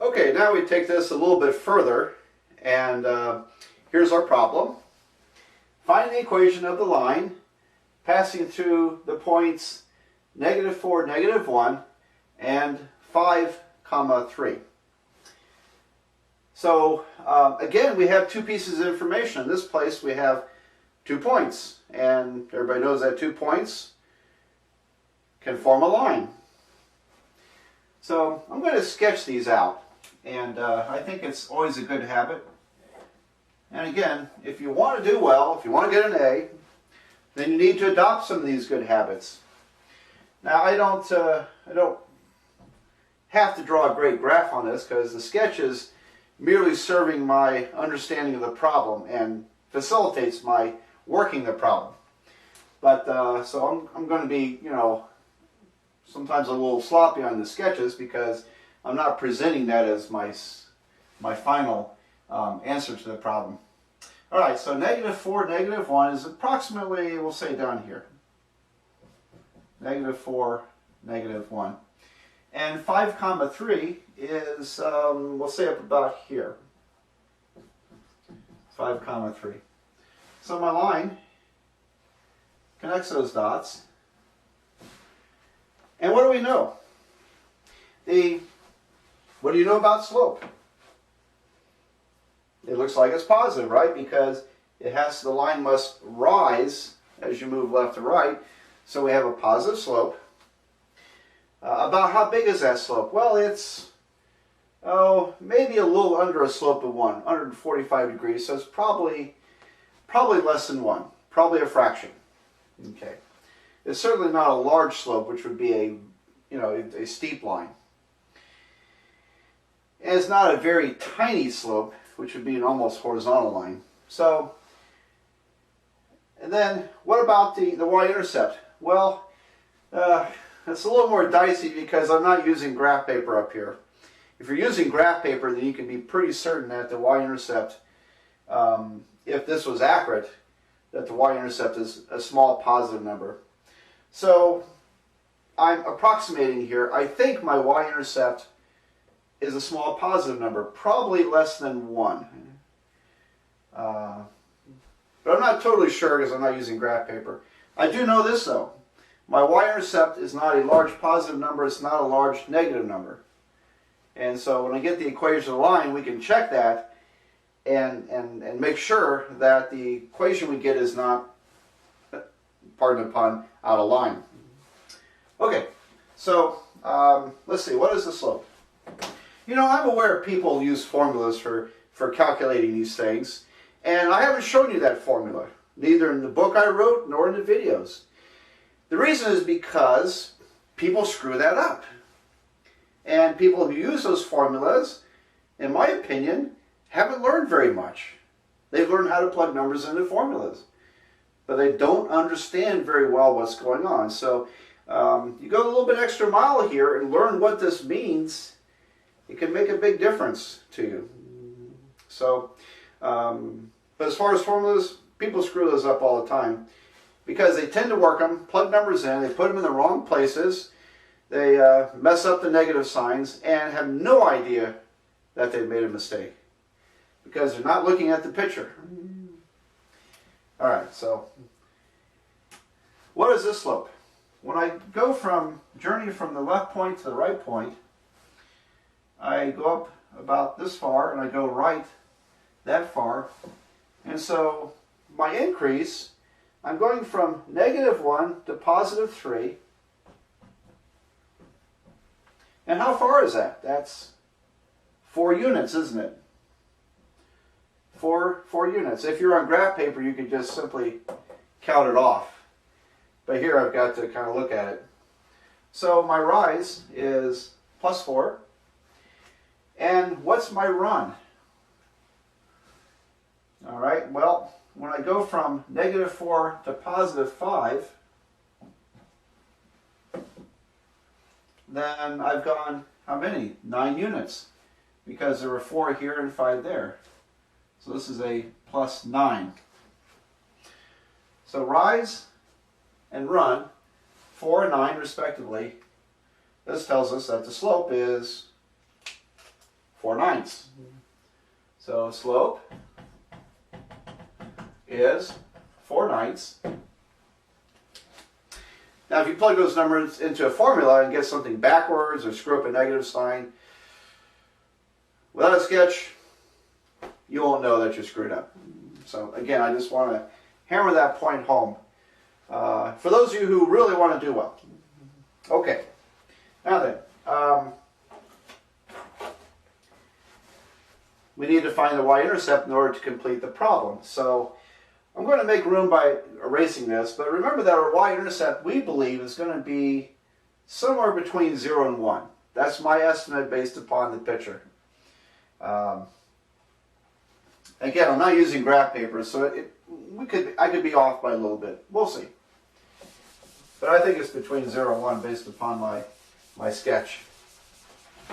Okay, now we take this a little bit further, and here's our problem. Find the equation of the line passing through the points -4, -1, and 5, 3. So again, we have two pieces of information. In this place we have 2 points, and everybody knows that 2 points can form a line. So I'm going to sketch these out, and I think it's always a good habit. And again, if you want to do well, if you want to get an A, then you need to adopt some of these good habits. Now I don't have to draw a great graph on this because the sketch is merely serving my understanding of the problem and facilitates my working the problem. But so I'm going to be, sometimes a little sloppy on the sketches because I'm not presenting that as my final answer to the problem. All right, so -4, -1 is approximately, we'll say down here, -4, -1. And 5, 3 is, we'll say up about here, 5, 3. So my line connects those dots. And what do we know? What do you know about slope? It looks like it's positive, right? Because the line must rise as you move left to right. So we have a positive slope. About how big is that slope? Well, it's maybe a little under a slope of 1, 145 degrees. So it's probably less than 1, probably a fraction. Okay, it's certainly not a large slope, which would be a steep line. And it's not a very tiny slope, which would be an almost horizontal line. So, and then what about the y-intercept? Well, it's a little more dicey because I'm not using graph paper up here. If you're using graph paper, then you can be pretty certain that the y-intercept, if this was accurate, that the y-intercept is a small positive number. So I'm approximating here. I think my y-intercept is a small positive number, probably less than 1. But I'm not totally sure because I'm not using graph paper. I do know this though. My y-intercept is not a large positive number, it's not a large negative number. And so when I get the equation of the line, we can check that and make sure that the equation we get is not, pardon the pun, out of line. Okay, so let's see, what is the slope? I'm aware people use formulas for calculating these things, and I haven't shown you that formula, neither in the book I wrote nor in the videos. The reason is because people screw that up. And people who use those formulas, in my opinion, haven't learned very much. They've learned how to plug numbers into formulas, but they don't understand very well what's going on. So you go a little bit extra mile here and learn what this means. It can make a big difference to you. So, but as far as formulas, people screw those up all the time because they tend to work them, plug numbers in, they put them in the wrong places, they mess up the negative signs and have no idea that they've made a mistake because they're not looking at the picture. All right, so what is this slope? When I go journey from the left point to the right point, I go up about this far and I go right that far. And so my increase, I'm going from -1 to +3. And how far is that? That's 4 units, isn't it? 4 units. If you're on graph paper, you could just simply count it off. But here I've got to kind of look at it. So my rise is +4. And what's my run? All right, well, when I go from -4 to +5, then I've gone, how many? 9 units, because there were 4 here and 5 there. So this is a +9. So rise and run, 4 and 9 respectively. This tells us that the slope is 4/9. So slope is 4/9. Now if you plug those numbers into a formula and get something backwards or screw up a negative sign, without a sketch, you won't know that you're screwed up. So again, I just want to hammer that point home for those of you who really want to do well. Okay, now then, we need to find the y-intercept in order to complete the problem. So I'm going to make room by erasing this, but remember that our y-intercept, we believe, is going to be somewhere between 0 and 1. That's my estimate based upon the picture. Again, I'm not using graph paper, so I could be off by a little bit. We'll see. But I think it's between 0 and 1 based upon my sketch.